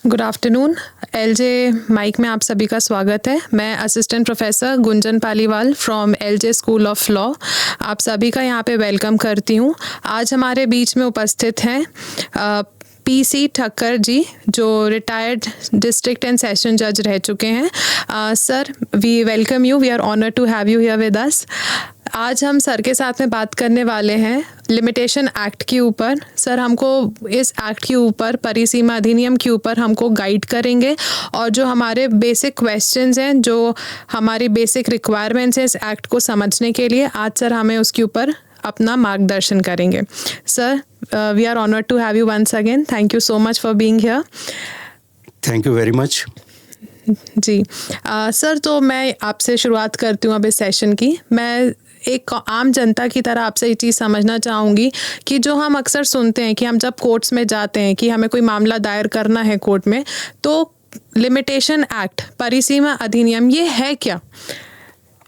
Good afternoon. LJ mic में आप सभी का स्वागत है। मैं assistant professor Gunjan Paliwal from LJ school of law आप सभी का यहाँ पे वेलकम करती हूँ। आज हमारे बीच में उपस्थित हैं पीसी ठक्कर जी, जो रिटायर्ड डिस्ट्रिक्ट एंड सेशन जज रह चुके हैं। Sir, we welcome you, we are honour to have you here with us. आज हम सर के साथ में बात करने वाले हैं लिमिटेशन एक्ट के ऊपर। सर हमको इस एक्ट के ऊपर, परिसीमा अधिनियम के ऊपर हमको गाइड करेंगे और जो हमारे बेसिक क्वेश्चंस हैं, जो हमारी बेसिक रिक्वायरमेंट्स हैं इस एक्ट को समझने के लिए, आज सर हमें उसके ऊपर अपना मार्गदर्शन करेंगे। Sir, we are honoured to have you once again. Thank you so much for being here. Thank you very much. जी सर, तो मैं आपसे शुरुआत करती हूँ अब इस सेशन की। मैं एक आम जनता की तरह आपसे ये चीज़ समझना चाहूँगी कि जो हम अक्सर सुनते हैं कि हम जब कोर्ट्स में जाते हैं कि हमें कोई मामला दायर करना है कोर्ट में, तो लिमिटेशन एक्ट, परिसीमा अधिनियम, ये है क्या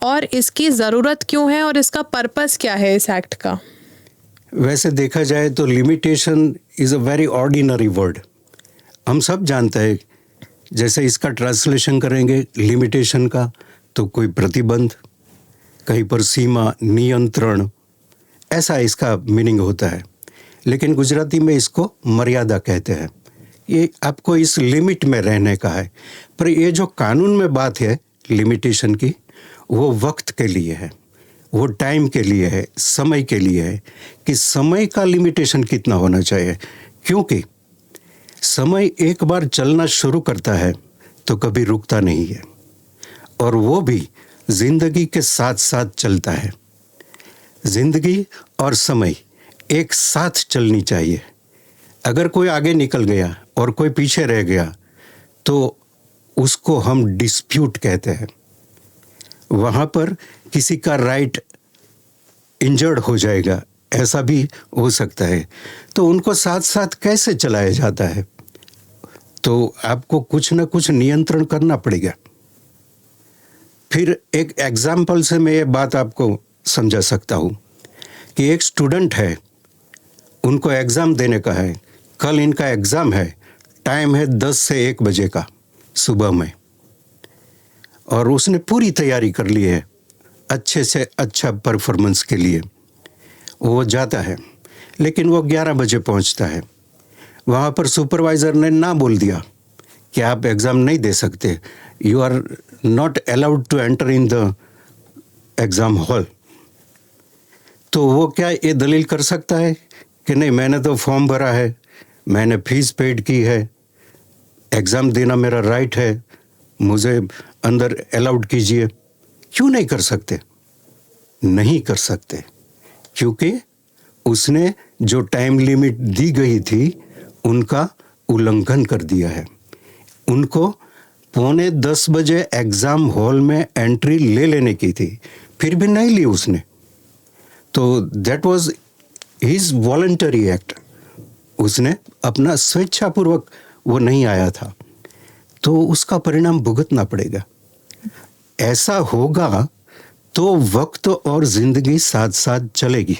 और इसकी ज़रूरत क्यों है और इसका पर्पस क्या है इस एक्ट का? वैसे देखा जाए तो limitation is a very ordinary word. हम सब जानते हैं, जैसे इसका ट्रांसलेशन करेंगे लिमिटेशन का तो कोई प्रतिबंध, कहीं पर सीमा, नियंत्रण, ऐसा इसका मीनिंग होता है। लेकिन गुजराती में इसको मर्यादा कहते हैं। ये आपको इस लिमिट में रहने का है। पर ये जो कानून में बात है लिमिटेशन की, वो वक्त के लिए है, वो टाइम के लिए है, समय के लिए है कि समय का लिमिटेशन कितना होना चाहिए। क्योंकि समय एक बार चलना शुरू करता है तो कभी रुकता नहीं है, और वो भी जिंदगी के साथ साथ चलता है। जिंदगी और समय एक साथ चलनी चाहिए। अगर कोई आगे निकल गया और कोई पीछे रह गया तो उसको हम डिस्प्यूट कहते हैं। वहाँ पर किसी का राइट इंजर्ड हो जाएगा, ऐसा भी हो सकता है। तो उनको साथ साथ कैसे चलाया जाता है? तो आपको कुछ ना कुछ नियंत्रण करना पड़ेगा। फिर एक एग्जाम्पल से मैं ये बात आपको समझा सकता हूँ कि एक स्टूडेंट है, उनको एग्ज़ाम देने का है, कल इनका एग्ज़ाम है, टाइम है 10 से 1 बजे का सुबह में, और उसने पूरी तैयारी कर ली है अच्छे से अच्छा परफॉर्मेंस के लिए। वो जाता है, लेकिन वो 11 बजे पहुंचता है। वहाँ पर सुपरवाइज़र ने ना बोल दिया कि आप एग्ज़ाम नहीं दे सकते, you are not allowed to enter in the exam hall. तो वो क्या ये दलील कर सकता है कि नहीं, मैंने तो फॉर्म भरा है, मैंने फीस पेड की है, एग्ज़ाम देना मेरा राइट है, मुझे अंदर अलाउड कीजिए? क्यों नहीं कर सकते? नहीं कर सकते, क्योंकि उसने जो टाइम लिमिट दी गई थी उनका उल्लंघन कर दिया है। उनको 9:45 बजे एग्ज़ाम हॉल में एंट्री ले लेने की थी, फिर भी नहीं ली उसने। तो that was his voluntary act. उसने अपना स्वेच्छापूर्वक वो नहीं आया था, तो उसका परिणाम भुगतना पड़ेगा। ऐसा होगा तो वक्त और ज़िंदगी साथ साथ चलेगी।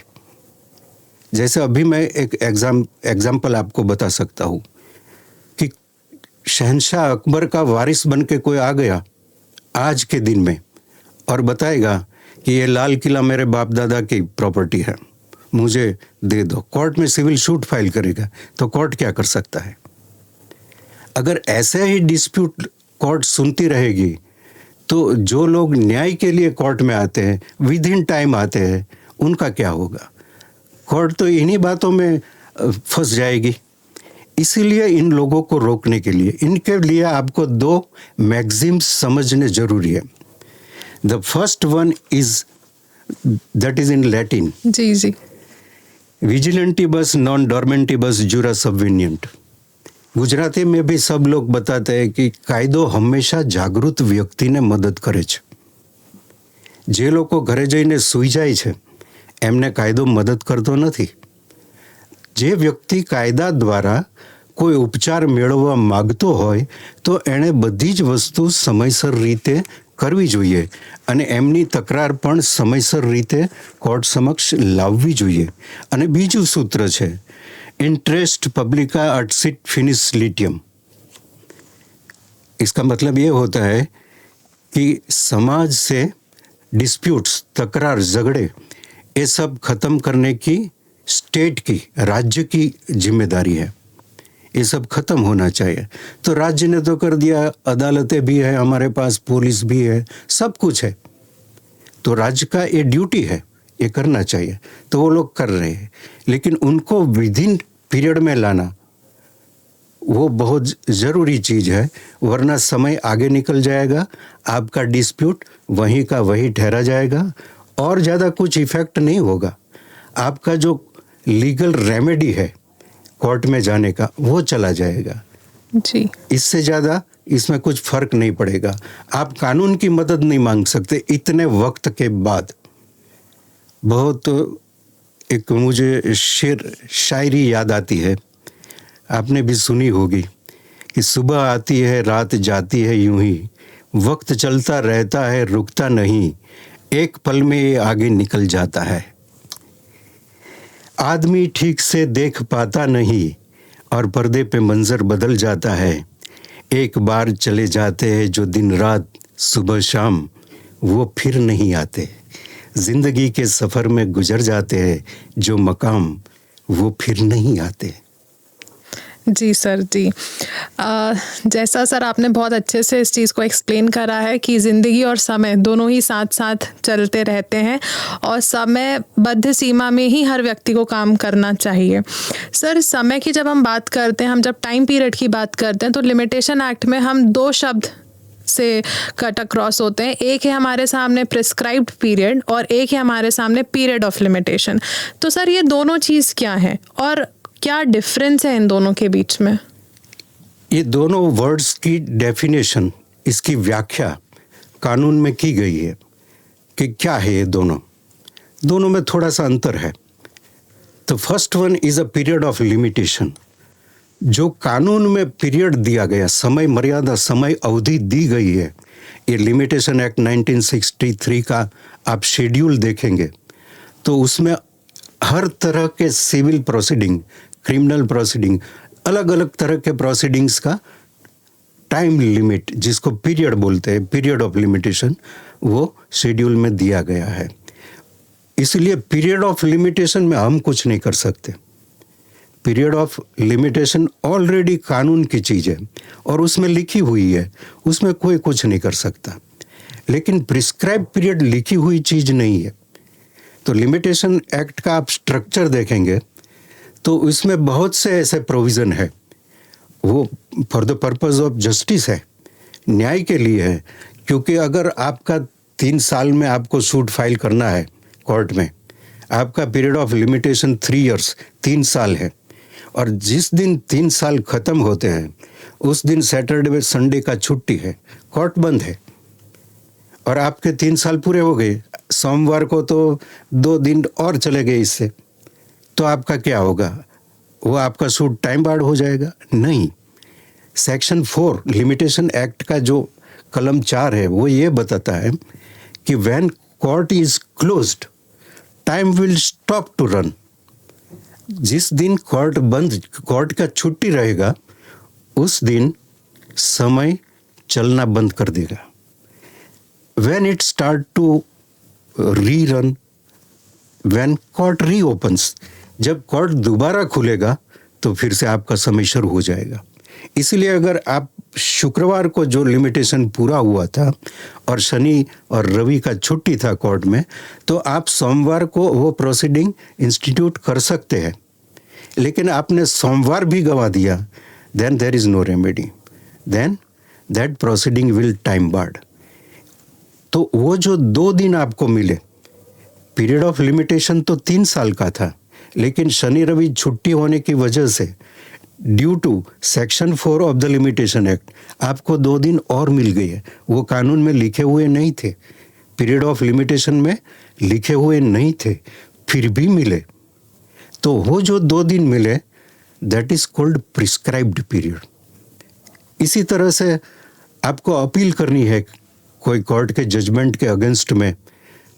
जैसे अभी मैं एक एग्जाम्पल आपको बता सकता हूँ कि शहंशाह अकबर का वारिस बन के कोई आ गया आज के दिन में और बताएगा कि ये लाल किला मेरे बाप दादा की प्रॉपर्टी है, मुझे दे दो। कोर्ट में सिविल सूट फाइल करेगा तो कोर्ट क्या कर सकता है? अगर ऐसे ही डिस्प्यूट कोर्ट सुनती रहेगी तो जो लोग न्याय के लिए कोर्ट में आते हैं, विद इन टाइम आते हैं, उनका क्या होगा? कोर्ट तो इन्हीं बातों में फंस जाएगी। इसीलिए इन लोगों को रोकने के लिए, इनके लिए आपको 2 मैक्सिम्स समझने जरूरी है। The first one is that is in Latin. जी जी। विजिलेंटिबस नॉन डॉर्मेंटिबस जुरा सबवेनिएंट। गुजराती में भी सब लोग बताते हैं कि कायदो हमेशा जागृत વ્યક્તિને મદદ કરે છે। જે લોકો ઘરે જઈને સૂઈ જાય છે એમને કાયદો મદદ કરતો નથી। જે વ્યક્તિ કાયદા દ્વારા કોઈ ઉપચાર મેળવવા માંગતો હોય તો એણે બધી જ વસ્તુ સમયસર રીતે કરવી જોઈએ અને એમની તકરાર પણ સમયસર રીતે કોર્ટ સમક્ષ લાવવી જોઈએ। અને બીજું સૂત્ર છે, इंटरेस्ट पब्लिका अट सिट फिनिस लिटियम। इसका मतलब ये होता है कि समाज से डिस्प्यूट्स, तकरार, झगड़े, ये सब खत्म करने की स्टेट की, राज्य की जिम्मेदारी है। ये सब खत्म होना चाहिए। तो राज्य ने तो कर दिया, अदालतें भी है हमारे पास, पुलिस भी है, सब कुछ है। तो राज्य का ये ड्यूटी है, ये करना चाहिए। तो वो लोग कर रहे हैं, लेकिन उनको विदिन पीरियड में लाना वो बहुत ज़रूरी चीज़ है, वरना समय आगे निकल जाएगा, आपका डिस्प्यूट वहीं का वहीं ठहरा जाएगा और ज़्यादा कुछ इफेक्ट नहीं होगा। आपका जो लीगल रेमेडी है कोर्ट में जाने का, वो चला जाएगा जी। इससे ज़्यादा इसमें कुछ फ़र्क नहीं पड़ेगा। आप कानून की मदद नहीं मांग सकते इतने वक्त के बाद। बहुत एक मुझे शायरी याद आती है, आपने भी सुनी होगी कि सुबह आती है रात जाती है यूं ही, वक्त चलता रहता है रुकता नहीं, एक पल में ये आगे निकल जाता है। आदमी ठीक से देख पाता नहीं और पर्दे पे मंजर बदल जाता है। एक बार चले जाते हैं जो दिन रात सुबह शाम, वो फिर नहीं आते। जिंदगी के सफ़र में गुजर जाते हैं जो मकाम, वो फिर नहीं आते। जी सर, जी। जैसा सर आपने बहुत अच्छे से इस चीज़ को एक्सप्लेन करा है कि ज़िंदगी और समय दोनों ही साथ साथ चलते रहते हैं और समयबद्ध सीमा में ही हर व्यक्ति को काम करना चाहिए। सर, समय की जब हम बात करते हैं, हम जब टाइम पीरियड की बात करते हैं, तो लिमिटेशन एक्ट में हम 2 शब्द से कट अक्रॉस होते हैं। एक है हमारे सामने प्रिस्क्राइब्ड पीरियड और एक है हमारे सामने पीरियड ऑफ लिमिटेशन। तो सर, ये दोनों चीज़ क्या है और क्या डिफरेंस है इन दोनों के बीच में? ये दोनों वर्ड्स की डेफिनेशन, इसकी व्याख्या कानून में की गई है कि क्या है ये दोनों में थोड़ा सा अंतर है। तो first one is a period of limitation. जो कानून में पीरियड दिया गया, समय मर्यादा, समय अवधि दी गई है, ये लिमिटेशन एक्ट 1963 का आप शेड्यूल देखेंगे तो उसमें हर तरह के सिविल प्रोसीडिंग, क्रिमिनल प्रोसीडिंग, अलग अलग तरह के प्रोसीडिंग्स का टाइम लिमिट, जिसको पीरियड बोलते हैं, पीरियड ऑफ लिमिटेशन, वो शेड्यूल में दिया गया है। इसलिए पीरियड ऑफ लिमिटेशन में हम कुछ नहीं कर सकते। पीरियड ऑफ लिमिटेशन ऑलरेडी कानून की चीज़ है और उसमें लिखी हुई है, उसमें कोई कुछ नहीं कर सकता। लेकिन प्रिस्क्राइब पीरियड लिखी हुई चीज़ नहीं है। तो लिमिटेशन एक्ट का आप स्ट्रक्चर देखेंगे तो इसमें बहुत से ऐसे प्रोविज़न है, वो for the purpose of justice है, न्याय के लिए है। क्योंकि अगर आपका 3 साल में आपको सूट फाइल करना है कोर्ट में, आपका पीरियड ऑफ लिमिटेशन 3 इयर्स, 3 साल है, और जिस दिन 3 साल ख़त्म होते हैं उस दिन सैटरडे संडे का छुट्टी है, कोर्ट बंद है, और आपके 3 साल पूरे हो गए, सोमवार को तो 2 दिन और चले गए इससे, तो आपका क्या होगा? वो आपका सूट टाइम बार्ड हो जाएगा? नहीं। सेक्शन 4 लिमिटेशन एक्ट का जो कलम 4 है वो ये बताता है कि when court is closed time will stop to run. जिस दिन कोर्ट बंद, कोर्ट का छुट्टी रहेगा, उस दिन समय चलना बंद कर देगा। When it start to rerun, when court reopens, जब कोर्ट दोबारा खुलेगा तो फिर से आपका समय शुरू हो जाएगा। इसलिए अगर आप शुक्रवार को जो लिमिटेशन पूरा हुआ था और शनि और रवि का छुट्टी था कोर्ट में, तो आप सोमवार को वो प्रोसीडिंग इंस्टीट्यूट कर सकते हैं। लेकिन आपने सोमवार भी गवा दिया, then there is no remedy, then that proceeding will time barred. तो वो जो 2 दिन आपको मिले, पीरियड ऑफ लिमिटेशन तो 3 साल का था, लेकिन शनि रवि छुट्टी होने की वजह से due to section 4 of the limitation act आपको 2 दिन और मिल गए हैं। वो कानून में लिखे हुए नहीं थे, पीरियड ऑफ लिमिटेशन में लिखे हुए नहीं थे, फिर भी मिले। तो वो जो 2 दिन मिले, that is called prescribed period. इसी तरह से आपको अपील करनी है कोई कोर्ट के जजमेंट के अगेंस्ट में,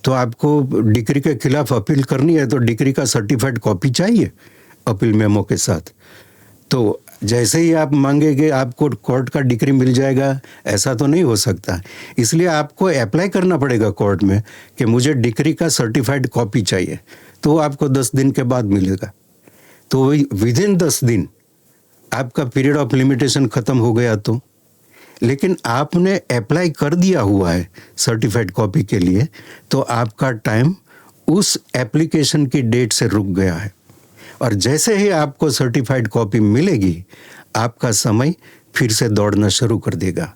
तो आपको डिक्री के खिलाफ अपील करनी है तो डिक्री का सर्टिफाइड कॉपी चाहिए अपील मेमो के साथ। तो जैसे ही आप मांगेंगे आपको कोर्ट का डिक्री मिल जाएगा, ऐसा तो नहीं हो सकता। इसलिए आपको अप्लाई करना पड़ेगा कोर्ट में कि मुझे डिक्री का सर्टिफाइड कॉपी चाहिए, तो वो आपको 10 दिन के बाद मिलेगा। तो विद इन 10 दिन आपका पीरियड ऑफ लिमिटेशन ख़त्म हो गया तो, लेकिन आपने अप्लाई कर दिया हुआ है सर्टिफाइड कॉपी के लिए, तो आपका टाइम उस एप्लीकेशन की डेट से रुक गया है। और जैसे ही आपको सर्टिफाइड कॉपी मिलेगी, आपका समय फिर से दौड़ना शुरू कर देगा।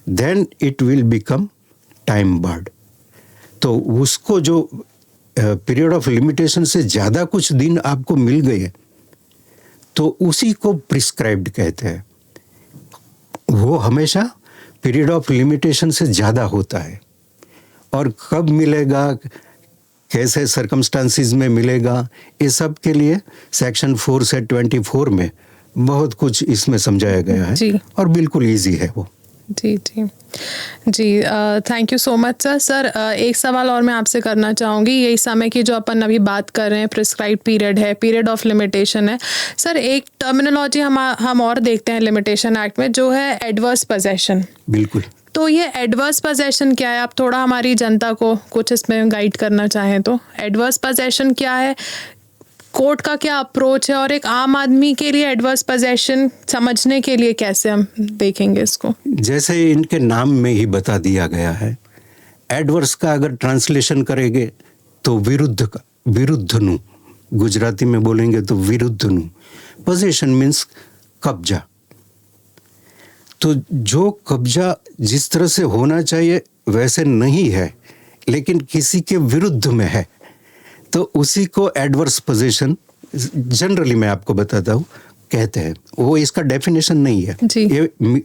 Then it will become time barred. तो उसको जो पीरियड ऑफ लिमिटेशन से ज़्यादा कुछ दिन आपको मिल गए, तो उसी को प्रिस्क्राइब्ड कहते हैं। वो हमेशा पीरियड ऑफ लिमिटेशन से ज़्यादा होता है। और कब मिलेगा, कैसे सर्कमस्टांसिस में मिलेगा, ये सब के लिए सेक्शन 4 से 24 में बहुत कुछ इसमें समझाया गया है। जी। और बिल्कुल इजी है वो। जी जी जी, thank you so much sir. Sir, एक सवाल और मैं आपसे करना चाहूँगी। यही समय की जो अपन अभी बात कर रहे हैं, प्रिस्क्राइब पीरियड है, पीरियड ऑफ लिमिटेशन है। सर, एक टर्मिनोलॉजी हम और देखते हैं लिमिटेशन एक्ट में, जो है एडवर्स पोजेशन। बिल्कुल। तो ये एडवर्स पोजेशन क्या है? आप थोड़ा हमारी जनता को कुछ इसमें गाइड करना चाहें तो। एडवर्स पोजेशन क्या है, कोर्ट का क्या अप्रोच है, और एक आम आदमी के लिए एडवर्स पोजेशन समझने के लिए कैसे हम देखेंगे इसको? जैसे इनके नाम में ही बता दिया गया है, एडवर्स का अगर ट्रांसलेशन करेंगे तो विरुद्ध का, विरुद्धनु, गुजराती में बोलेंगे तो विरुद्धनु। पोजेशन मीन्स कब्जा। तो जो कब्जा जिस तरह से होना चाहिए वैसे नहीं है, लेकिन किसी के विरुद्ध में है, तो उसी को एडवर्स पोजीशन जनरली मैं आपको बताता हूँ कहते हैं। वो इसका डेफिनेशन नहीं है,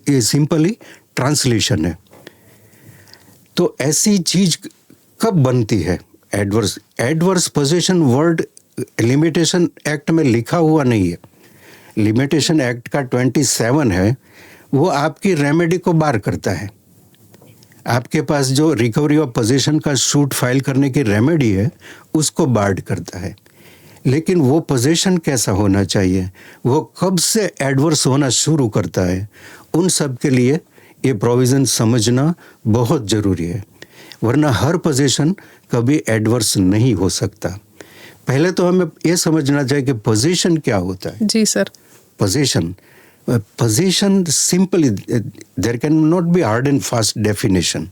ये सिंपली ट्रांसलेशन है। तो ऐसी चीज कब बनती है adverse? Adverse position word limitation act में लिखा हुआ नहीं है। लिमिटेशन एक्ट का 27 है, वो आपकी रेमेडी को बार करता है। आपके पास जो रिकवरी ऑफ पोजीशन का सूट फाइल करने की रेमेडी है, उसको बार्ड करता है। लेकिन वो पोजीशन कैसा होना चाहिए, वो कब से एडवर्स होना शुरू करता है, उन सब के लिए ये प्रोविज़न समझना बहुत ज़रूरी है। वरना हर पोजीशन कभी एडवर्स नहीं हो सकता। पहले तो हमें ये समझना चाहिए कि पोजीशन क्या होता है। जी sir. Position simply there can not be hard and fast definition,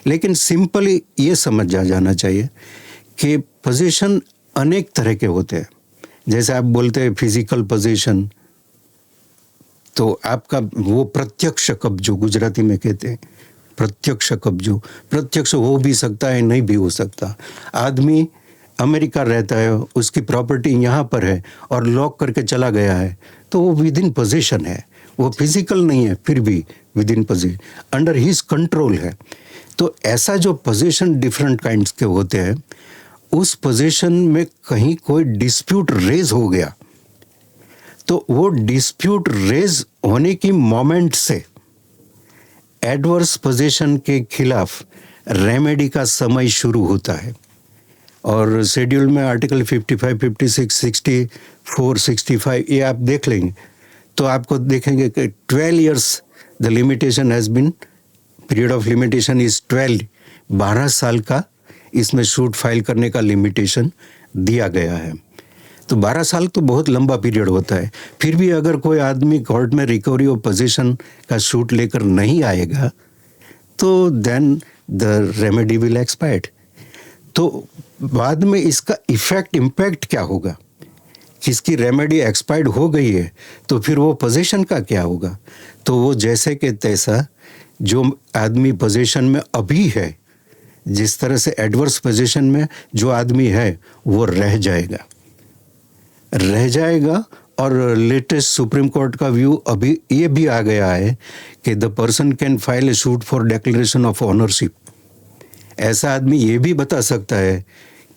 लेकिन सिंपली ये समझ जाना चाहिए कि पोजीशन अनेक तरह के होते हैं। जैसे आप बोलते हैं फिजिकल पोजीशन, तो आपका वो प्रत्यक्ष कब्जो, गुजराती में कहते हैं प्रत्यक्ष कब्जो। प्रत्यक्ष हो भी सकता है, नहीं भी हो सकता। आदमी अमेरिका रहता है, उसकी प्रॉपर्टी यहाँ पर है और लॉक करके चला गया है, तो वो विद इन पोजीशन है। वो फिजिकल नहीं है, फिर भी with in position, under his control है। तो ऐसा जो पोजीशन डिफरेंट काइंड्स के होते हैं, उस पोजीशन में कहीं कोई डिस्प्यूट रेज हो गया, तो वो डिस्प्यूट रेज होने की मोमेंट से एडवर्स पोजीशन के खिलाफ रेमेडी का समय शुरू होता है। और शेड्यूल में आर्टिकल 55, 56, 64, 65 ये आप देख लेंगे तो आपको देखेंगे कि 12 years the limitation has been, period of limitation is 12 साल का इसमें सूट फाइल करने का लिमिटेशन दिया गया है। तो 12 साल तो बहुत लंबा पीरियड होता है। फिर भी अगर कोई आदमी कोर्ट में रिकवरी ऑफ पोजीशन का सूट लेकर नहीं आएगा, तो then the remedy will expired. तो बाद में इसका इम्पैक्ट क्या होगा? किसकी रेमेडी एक्सपायर्ड हो गई है, तो फिर वो पोजीशन का क्या होगा? तो वो जैसे कि तैसा जो आदमी पोजीशन में अभी है, जिस तरह से एडवर्स पोजीशन में जो आदमी है वो रह जाएगा। और लेटेस्ट सुप्रीम कोर्ट का व्यू अभी ये भी आ गया है कि the person can file A suit for declaration of ownership. ऐसा आदमी ये भी बता सकता है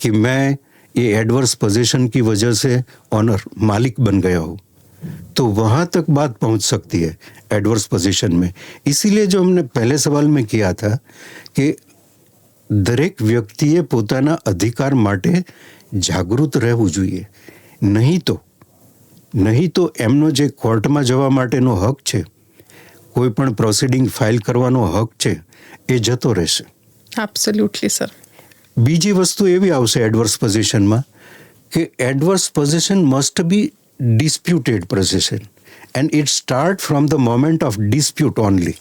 कि मैं ये एडवर्स पोजीशन की वजह से ऑनर, मालिक बन गया हूँ। तो वहाँ तक बात पहुँच सकती है एडवर्स पोजीशन में। इसीलिए जो हमने पहले सवाल में किया था कि દરેક વ્યક્તિએ પોતાના અધિકાર માટે જાગૃત રહેવું જોઈએ, નહીં તો નહીં તો એમનો જે કોર્ટમાં જવા માટેનો હક છે, કોઈ પણ પ્રોસિડિંગ ફાઇલ કરવાનો હક છે, એ જતો રહેશે. Absolutely sir. બીજી વસ્તુ એવી આવશે એડવર્સ પોઝિશનમાં કે adverse position must be disputed position and it start from the moment of dispute only.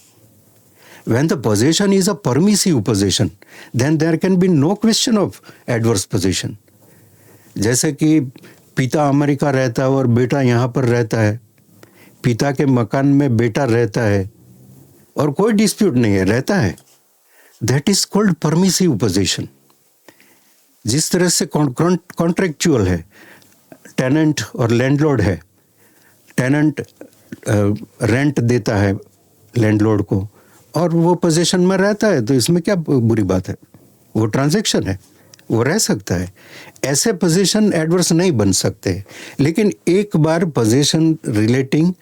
When the position is a permissive position, then there can be no question of adverse position. जैसे कि पिता America रहता है और बेटा यहाँ पर रहता है, पिता के मकान में बेटा रहता है और कोई डिस्प्यूट नहीं है, रहता है, that is called permissive position. जिस तरह से कॉन्ट्रेक्चुअल है, टेनेंट और लैंडलॉर्ड है, टेनेंट रेंट देता है लैंडलॉर्ड को और वो पोजीशन में रहता है, तो इसमें क्या बुरी बात है? वो ट्रांजैक्शन है, वो रह सकता है. ऐसे पोजीशन एडवर्स नहीं बन सकते. लेकिन एक बार पोजीशन रिलेटिंग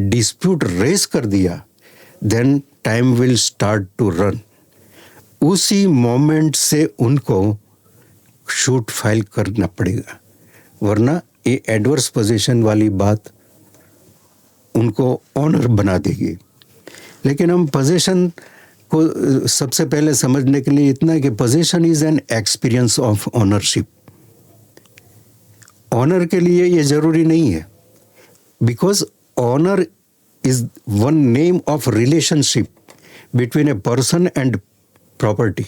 डिस्प्यूट रेज कर दिया, then time will start to run. उसी मोमेंट से उनको शूट फाइल करना पड़ेगा, वरना ये एडवर्स पोजीशन वाली बात उनको ऑनर बना देगी. लेकिन हम पोजीशन को सबसे पहले समझने के लिए इतना है कि position is an experience of ownership. Owner के लिए ये जरूरी नहीं है, because owner is one name of relationship between a person and property.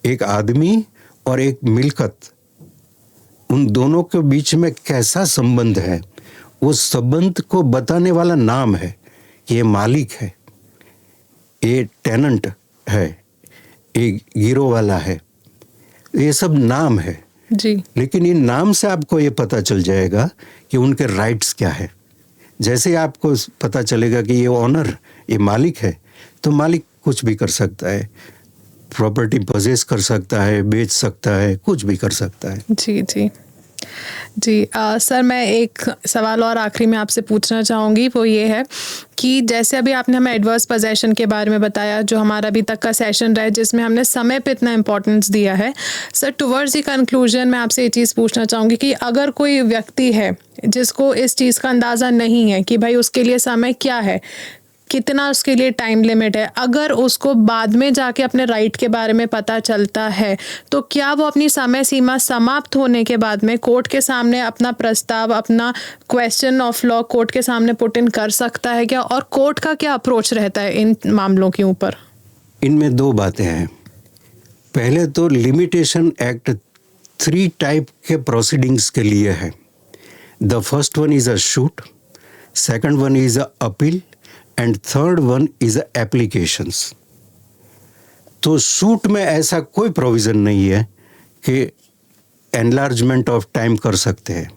एक आदमी और एक मिल्कत, उन दोनों के बीच में कैसा संबंध है, उस संबंध को बताने वाला नाम है. ये मालिक है, ये टेनेंट है, ये गिरोह वाला है, ये सब नाम है जी. लेकिन इन नाम से आपको ये पता चल जाएगा कि उनके राइट्स क्या है. जैसे आपको पता चलेगा कि ये ऑनर, ये मालिक है, तो मालिक कुछ भी कर सकता है, प्रॉपर्टी पोजेस कर सकता है, बेच सकता है, कुछ भी कर सकता है. जी जी जी. सर, मैं एक सवाल और आखिरी में आपसे पूछना चाहूँगी, वो ये है कि जैसे अभी आपने हमें एडवर्स पोजेशन के बारे में बताया, जो हमारा अभी तक का सेशन रहा है जिसमें हमने समय पे इतना इम्पोर्टेंस दिया है. सर, टुवर्ड्स द कंक्लूजन मैं आपसे ये चीज़ पूछना चाहूँगी कि अगर कोई व्यक्ति है जिसको इस चीज़ का अंदाज़ा नहीं है कि भाई उसके लिए समय क्या है, कितना उसके लिए टाइम लिमिट है, अगर उसको बाद में जाके अपने राइट के बारे में पता चलता है, तो क्या वो अपनी समय सीमा समाप्त होने के बाद में कोर्ट के सामने अपना प्रस्ताव, अपना क्वेश्चन ऑफ लॉ कोर्ट के सामने पुट इन कर सकता है क्या, और कोर्ट का क्या अप्रोच रहता है इन मामलों के ऊपर? इनमें दो बातें हैं. पहले तो लिमिटेशन एक्ट 3 टाइप के प्रोसीडिंग्स के लिए है. The first one is a shoot, second one is a appeal and third one is applications. तो शूट में ऐसा कोई प्रोविज़न नहीं है कि एनलार्जमेंट ऑफ टाइम कर सकते हैं.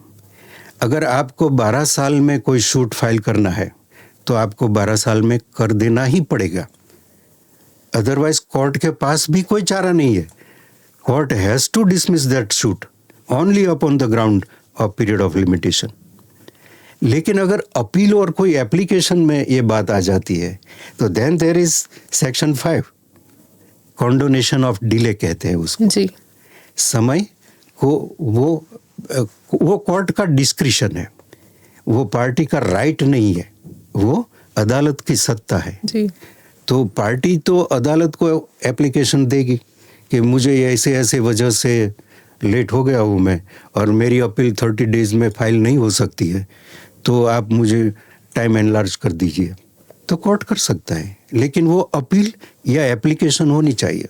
अगर आपको 12 साल में कोई शूट फाइल करना है तो आपको 12 साल में कर देना ही पड़ेगा. अदरवाइज कोर्ट के पास भी कोई चारा नहीं है. Court has to dismiss that suit only upon the ground of period of limitation. लेकिन अगर अपील और कोई एप्लीकेशन में ये बात आ जाती है तो then there is section 5, condonation of delay कहते हैं उसको. जी. समय को वो कोर्ट का डिस्क्रिशन है, वो पार्टी का राइट नहीं है, वो अदालत की सत्ता है. जी. तो पार्टी तो अदालत को एप्लीकेशन देगी कि मुझे ऐसे ऐसे वजह से लेट हो गया हूँ मैं और मेरी अपील 30 डेज में फाइल नहीं हो सकती है, तो आप मुझे टाइम एनलार्ज कर दीजिए. तो कोर्ट कर सकता है, लेकिन वो अपील या एप्लीकेशन होनी चाहिए.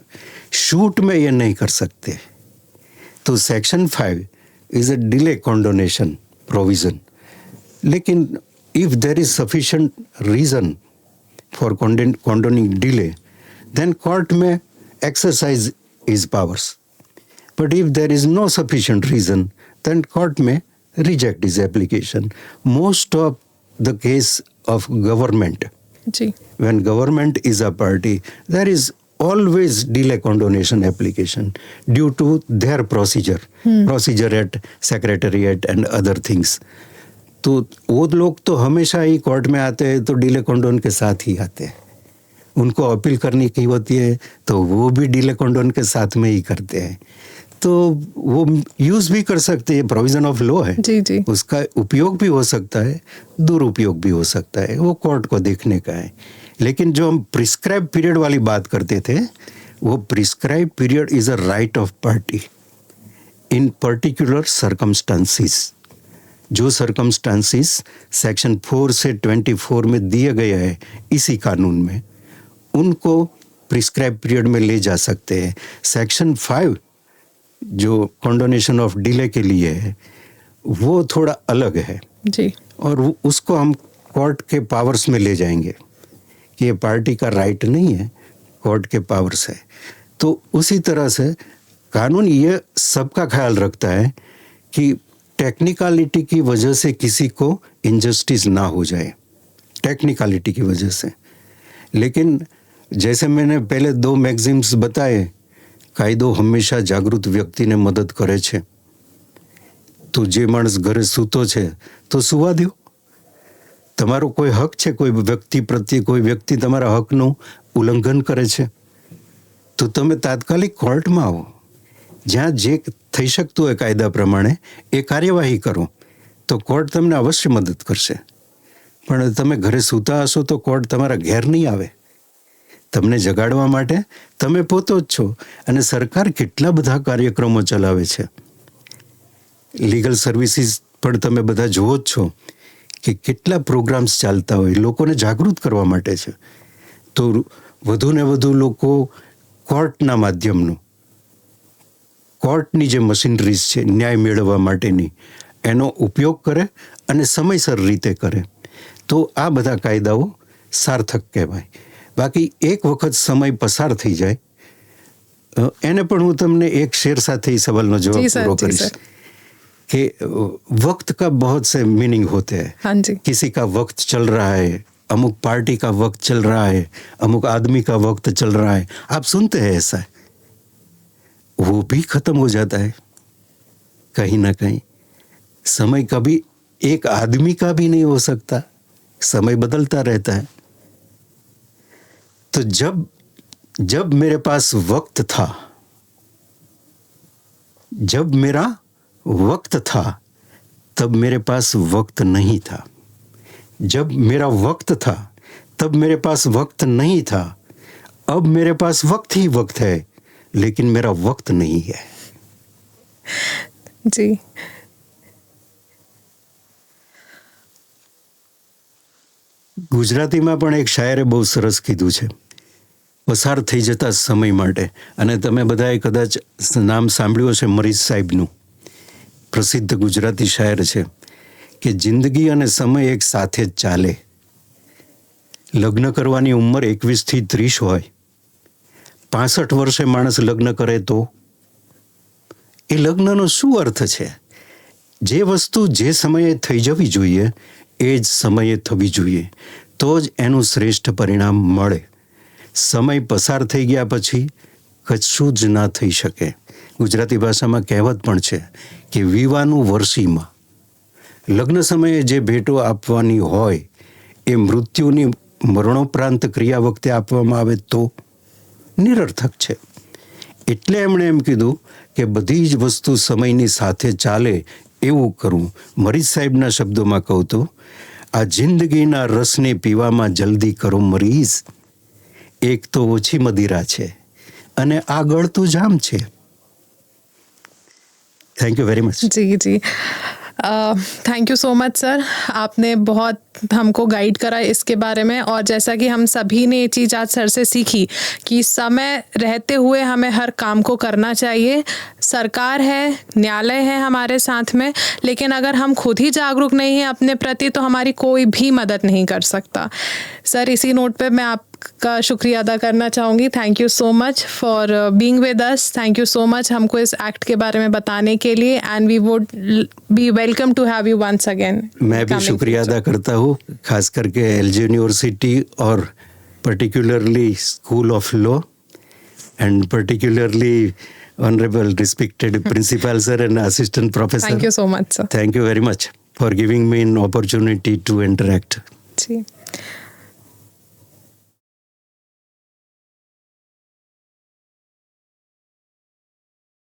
शूट में ये नहीं कर सकते. तो section 5 is a delay condonation provision. लेकिन if there is sufficient reason for condoning delay, then court may exercise its powers. But if there is no sufficient reason, then court may reject his application. Most of the case of government, जी. when government is a party, there is always delay condonation application due to their procedure at secretariat and other things. तो वो लोग तो हमेशा ही court में आते हैं तो डिले कॉन्डोन के साथ ही आते हैं. उनको अपील करने की होती है तो वो भी डिले कॉन्डोन के साथ में ही करते हैं. तो वो यूज भी कर सकते हैं, प्रोविजन ऑफ लॉ है जी जी उसका उपयोग भी हो सकता है, दुरुपयोग भी हो सकता है, वो कोर्ट को देखने का है। लेकिन जो हम प्रिस्क्राइब पीरियड वाली बात करते थे, वो prescribe period is a right of party in particular circumstances. जो सर्कमस्टांसिस सेक्शन 4 से 24 में दिए गए हैं इसी कानून में, उनको प्रिस्क्राइब पीरियड में ले जा सकते हैं। सेक्शन 5 जो कंडोनेशन ऑफ डिले के लिए है, वो थोड़ा अलग है जी, और उसको हम कोर्ट के पावर्स में ले जाएंगे कि ये पार्टी का राइट नहीं है, कोर्ट के पावर्स है। तो उसी तरह से कानून ये सबका ख्याल रखता है कि टेक्निकलिटी की वजह से किसी को इनजस्टिस ना हो जाए, टेक्निकलिटी की वजह से। लेकिन जैसे मैंने पहले 2 मैगजीम्स बताए, કાયદો હંમેશા જાગૃત વ્યક્તિને મદદ કરે છે। તો જે માણસ ઘરે સૂતો છે તો સુવા દો, તમારો કોઈ હક છે, કોઈ વ્યક્તિ પ્રત્યે કોઈ વ્યક્તિ તમારા હકનું ઉલ્લંઘન કરે છે તો તમે તાત્કાલિક કોર્ટમાં આવો, જ્યાં જે થઈ શકતું હોય કાયદા પ્રમાણે એ કાર્યવાહી કરો, તો કોર્ટ તમને અવશ્ય મદદ કરશે। પણ તમે ઘરે સૂતા હશો તો કોર્ટ તમારા ઘેર નહીં આવે, તમને જગાડવા માટે તમે પોતો જ છો। અને સરકાર કેટલા બધા કાર્યક્રમો ચલાવે છે, લીગલ સર્વિસીસ પણ તમે બધા જુઓ જ છો કે કેટલા પ્રોગ્રામ્સ ચાલતા હોય, લોકોને જાગૃત કરવા માટે છે। તો વધુ ને વધુ લોકો કોર્ટના માધ્યમનું, કોર્ટની જે મશીનરીઝ છે ન્યાય મેળવવા માટેની, એનો ઉપયોગ કરે અને સમયસર રીતે કરે, તો આ બધા કાયદાઓ સાર્થક કહેવાય। બાકી એક વખત સમય પસાર થઈ જાય, એને પણ હું તમને એક શેર સાથે એ સવાલનો જવાબ પૂરો કરીશ कि वक्त का बहुत से मीनिंग होते हैं। हाँ जी, किसी का वक्त चल रहा है, अमुक पार्टी का वक्त चल रहा है, अमुक आदमी का वक्त चल रहा है, आप सुनते हैं ऐसा, वो भी खत्म हो जाता है कहीं ना कहीं। समय कभी एक आदमी का भी नहीं हो सकता, समय बदलता रहता है। तो जब मेरे पास वक्त था, जब मेरा वक्त था, तब मेरे पास वक्त नहीं था। जब मेरा वक्त था, तब मेरे पास वक्त नहीं था। अब मेरे पास वक्त ही वक्त है, लेकिन मेरा वक्त नहीं है। जी, ગુજરાતીમાં પણ એક શાયરે બહુ સરસ કીધું છે, પસાર થઈ જતા સમય માટે। અને તમે બધાએ કદાચ નામ સાંભળ્યું હશે મરીઝ સાહેબનું, પ્રસિદ્ધ ગુજરાતી શાયર છે કે જિંદગી અને સમય એક સાથે જ ચાલે। લગ્ન કરવાની ઉંમર 21 થી 30 હોય, 65 વર્ષે માણસ લગ્ન કરે તો એ લગ્નનો શું અર્થ છે? જે વસ્તુ જે સમયે થઈ જવી જોઈએ એ જ સમયે થવી જોઈએ, તો જ એનું શ્રેષ્ઠ પરિણામ મળે। સમય પસાર થઈ ગયા પછી કશું જ ના થઈ શકે। ગુજરાતી ભાષામાં કહેવત પણ છે કે વિવાહનું વર્ષીમાં લગ્ન સમયે જે ભેટો આપવાની હોય એ મૃત્યુની મરણોપરાંત ક્રિયા વખતે આપવામાં આવે તો નિરર્થક છે। એટલે એમણે એમ કીધું કે બધી જ વસ્તુ સમયની સાથે ચાલે એવું કરવું। મરીઝ સાહેબના શબ્દોમાં કહું તો આ જિંદગીના રસને પીવામાં જલ્દી કરો મરીઝ, એક તો ઓછી મદિરા છે અને આ ગળતું જામ છે। Thank you very much. जी जी, thank you so much sir, आपने बहुत हमको गाइड करा इसके बारे में। और जैसा कि हम सभी ने ये चीज़ आज सर से सीखी कि समय रहते हुए हमें हर काम को करना चाहिए। सरकार है, न्यायालय है हमारे साथ में, लेकिन अगर हम खुद ही जागरूक नहीं हैं अपने प्रति तो हमारी कोई भी मदद नहीं कर सकता। सर, इसी नोट पे मैं आपका शुक्रिया अदा करना चाहूँगी। Thank you so much for being with us. Thank you so much हमको इस एक्ट के बारे में बताने के लिए, and we would be welcome to have you once again. मैं भी शुक्रिया अदा करता हूँ, खास करके एलजे यूनिवर्सिटी और particularly school of law and particularly honourable respected principal sir and assistant professor. Thank you so much sir. Thank you very much for giving me an opportunity to interact. Ji.